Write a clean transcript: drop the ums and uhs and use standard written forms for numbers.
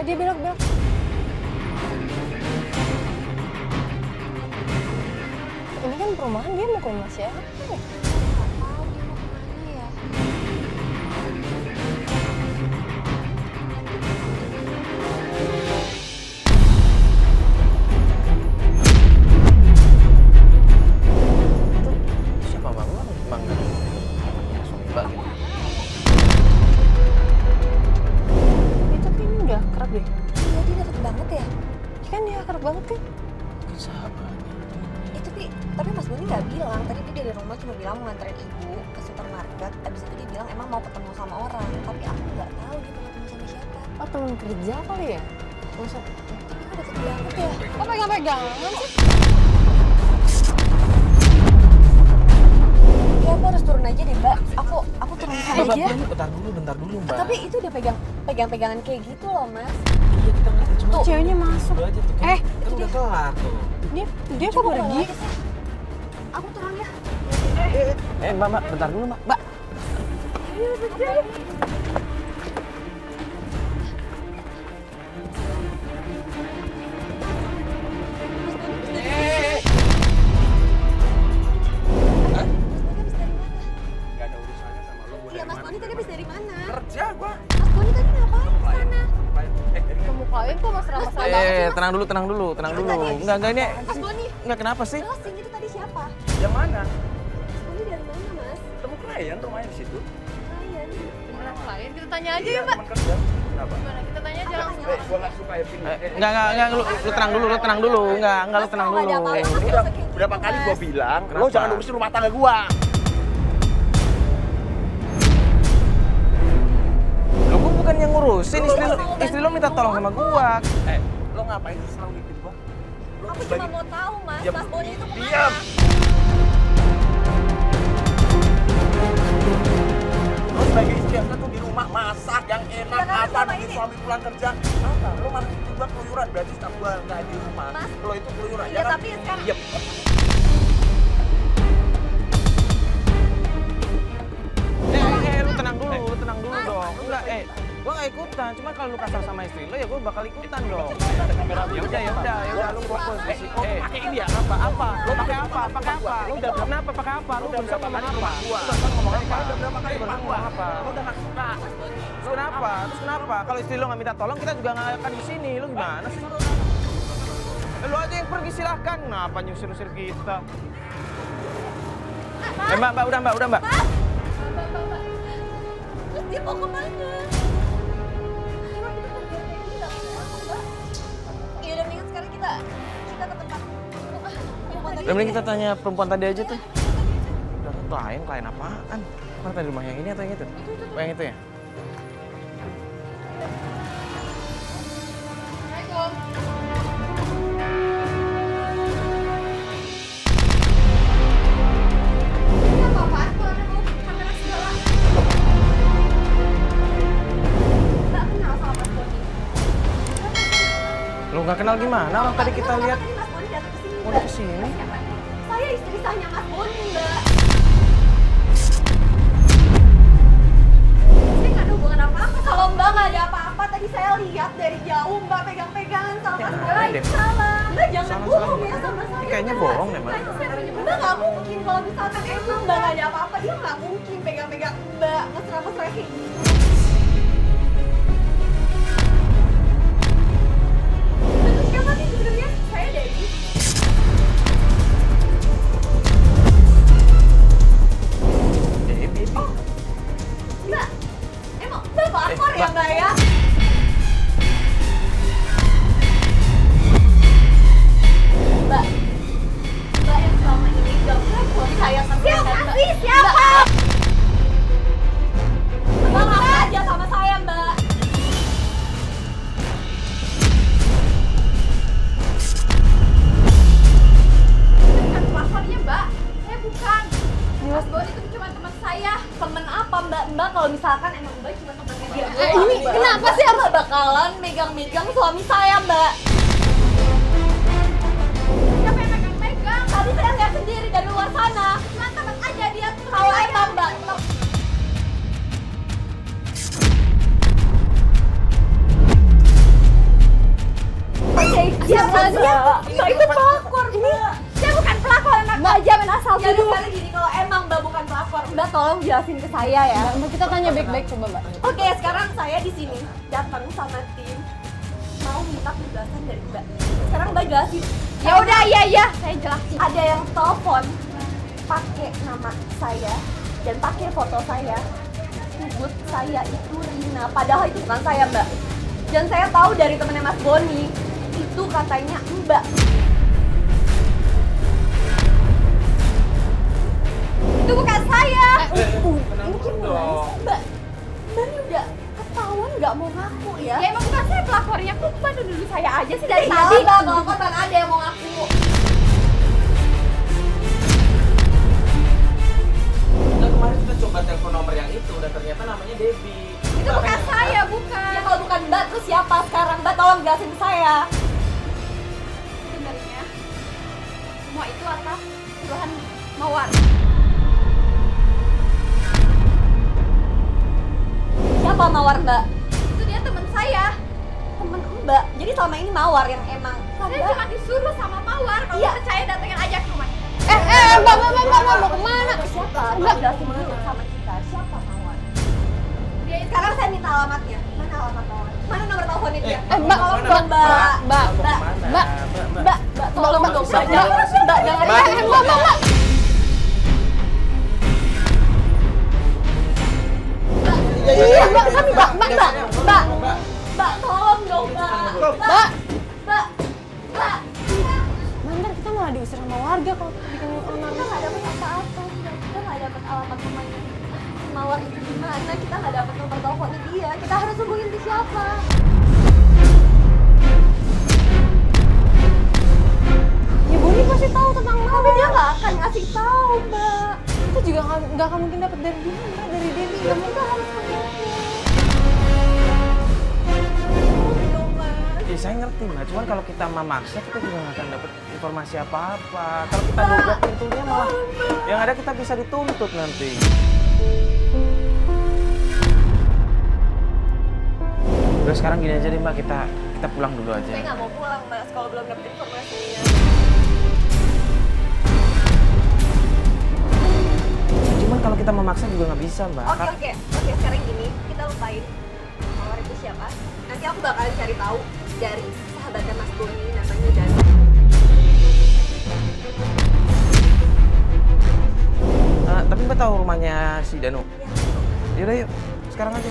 dia belok. Ini kan perumahan, dia mau ke rumah siapa ya? Nggak tahu dia mau kemana ya. Siapa bang? Bang suami mbak gitu. Itu kayaknya udah akrab deh. Iya, dia deket banget ya. Kan dia akrab banget kan? Sahabat. Tapi Mas Boni nggak bilang. Tadi dia dari rumah cuma bilang mau nganterin ibu ke supermarket. Abis itu dia bilang emang mau ketemu sama orang. Tapi aku nggak tahu dia mau ketemu sama siapa. Oh, teman kerja kali ya? Masa? Tapi kok deket banget ya? Kok pegang-pegangan sih? Ya aku harus turun aja deh mbak. Aku turun aja. Bentar dulu mbak. Tapi itu udah pegang-pegangan kayak gitu loh mas. Iya kita ngeliat cuma Tuh, ceweknya masuk. dulu aja tuh. Kan udah kelar tuh. Dia kok pergi? Aku turun ya. Mbak, bentar dulu mbak. Gak ada urusannya sama lo. Iya Mas Boni tadi habis dari mana? Kerja gua. Mas Boni tadi ngapain di sana? Kemukain kok mesra-mesra banget sih. Tenang dulu. Enggak ini. Mas Boni. Enggak kenapa sih? Jelasin itu tadi siapa? Yang mana? Mas Boni dari mana mas? Temu klien rumahnya di situ. Klien. Orang lain kita tanya aja Iya, ya, Mbak. teman kerja. Kenapa? Gimana? Kita tanya aja langsung. Gua gak suka Evin. Enggak, lu tenang dulu. Enggak, lu tenang dulu. Udah berapa kali gua bilang, lo Kenapa? jangan urusin rumah tangga gua. Lu gua bukan yang ngurusin, istri lu minta tolong sama gua. Lo ngapain sih selalu ngikutin gua? Lo Aku cuma mau tahu mas, Diam. Mas Boni itu kemana? Diam. Lo sebagai istri harusnya tuh di rumah masak yang enak, Ya, kan apa selama nunggu ini. suami pulang kerja. Apa? Lo malah tiba keluyuran, berarti setiap gua nggak di rumah. Mas. Lo itu keluyuran. Iya tapi sekarang Diam. Lu tenang dulu dong. Enggak, gua nggak ikutan. Cuma kalau lu kasar sama istri lu ya gua bakal ikutan dong. Ya udah, lu fokus. Pakai ini ya? Apa? Lu pakai apa? Lu udah kenapa pakai apa? Lu Udah bisa berapa ngomong kali apa? rumah gua? Lu ngomong apa? Udah berapa kali rumah gua? Apa? Lo udah nggak suka. Terus kenapa? Kalau istri lu nggak minta tolong, kita juga nggak akan di sini. Lu gimana sih? Lu aja yang pergi silahkan. Kenapa nyusir-nyusir kita? Mbak, udah mbak. terus dia mau kemana? Ya udah mendingan sekarang kita ke tempat perempuan tadi. Udah mending kita tanya perempuan tadi aja tuh. Klien apaan? Mana tadi rumah yang ini atau yang itu? Oh, yang itu ya? Ini apa-apaan kalau ada mau kamera segala? Nggak kenal sama Mas Boni. Lu nggak kenal gimana? Orang tadi kita lihat Tadi Mas Boni datang ke sini. mau Mbak. ke sini. Saya istri sahnya Mas Boni, Mbak. Saya nggak ada hubungan apa-apa. Kalau Mbak nggak ada apa-apa, tadi saya lihat dari jauh Mbak pegang-pegangan sama Mas Boni. Salah. Mbak jangan bohong ya sama saya. Kayaknya Mbak. bohong deh, Mbak. Mbak nggak mungkin kalau misalkan emang Mbak nggak ada apa-apa, dia nggak mungkin pegang-pegang Mbak mesra-mesra kayak gitu. Itu siapa sih sebenarnya? Saya Dewi. Mbak, emang Mbak pelakor ya Mbak ya? Mbak yang selama ini gak pernah buat saya sama Mbak. Siapa? Mbak ngaku aja sama saya Mbak. Bukan pelakornya Mbak, saya bukan. Mas Boni itu cuma teman saya. Temen apa Mbak? Mbak kalau misalkan emang Mbak cuma temannya dia doang. Ini Mbak. kenapa sih harus- Mbak bakalan megang-megang suami saya Mbak? Siapa yang megang-megang? Tadi saya lihat sendiri dari luar sana. Cuma teman aja dia tuh. Kalau emang Mbak tolong jelasin ke saya ya. Mbak, kita tanya baik-baik coba, Mbak. Oke, sekarang saya di sini datang sama tim mau minta penjelasan dari Mbak. Sekarang Mbak jelasin. Ya udah, iya, saya jelasin. Ada yang telepon pakai nama saya dan pakai foto saya. Sebut saya itu Rina, padahal itu bukan saya, Mbak. Dan saya tahu dari temennya Mas Boni, itu katanya Mbak. Itu bukan saya. Tenang Ini dulu gimana dong. sih, Mbak? Mbak ini udah ketahuan nggak mau ngaku ya? Ya emang bukan saya pelapornya, kok bukan dulu saya aja sih dari Iya, tadi. Mbak, kalau korban ada yang mau ngaku. Udah kemarin kita coba telepon nomor yang itu, dan ternyata namanya Debbie. Itu bukan saya, bukan. Ya kalau bukan Mbak, terus siapa sekarang? Mbak tolong jelasin ke saya. Sebenarnya semua itu atas suruhan Mawar. Siapa Mawar, Mbak? Itu dia teman saya. Temen Mbak. Jadi selama ini Mawar yang emang Saya cuma disuruh sama Mawar. Kalau Iya. percaya datengin aja ke rumahnya. Mbak, mau kemana? siapa? Mbak jelasin dulu sama kita. Siapa Mawar? Dia itu Sekarang saya minta alamatnya. Mana alamat Mawar? Mana nomor teleponnya dia? Mbak, Tolong Mbak, dong, Mbak. Mbak, Mbak, tolong dong, Mbak. Jangan, Mbak, jangan. Mbak. Mbak, tolong dong, Mbak. Mbak. Mantan kita malah diusir sama warga kalau bikin onar. Kita nggak dapat apa-apa, Mbak. Kita nggak dapat alamat rumahnya Mawar itu di mana. Kita nggak dapat nomor teleponnya dia. Kita harus hubungin di siapa? Ya Boni pasti tahu tentang Tapi Mawar. dia nggak akan ngasih tahu, Mbak. Kita juga nggak akan mungkin dapat dari dia, Mbak, dari Debbie. Nggak mungkin. Kita harus hubungin. Ya saya ngerti Mbak, cuman kalau kita memaksa kita juga nggak akan dapat informasi apa-apa. Kalau kita dobrak pintunya malah yang ada kita bisa dituntut nanti. Udah sekarang gini aja deh Mbak, kita pulang dulu aja. Saya nggak mau pulang, Mas, kalau belum dapat informasinya. Cuman kalau kita memaksa juga nggak bisa Mbak. Oke. Sekarang gini, kita lupain Mawar itu siapa. Nanti aku bakalan cari tahu dari sahabatnya Mas Boni, namanya Danu. Tapi Mbak tahu rumahnya si Danu? Ya. Yaudah yuk, sekarang aja.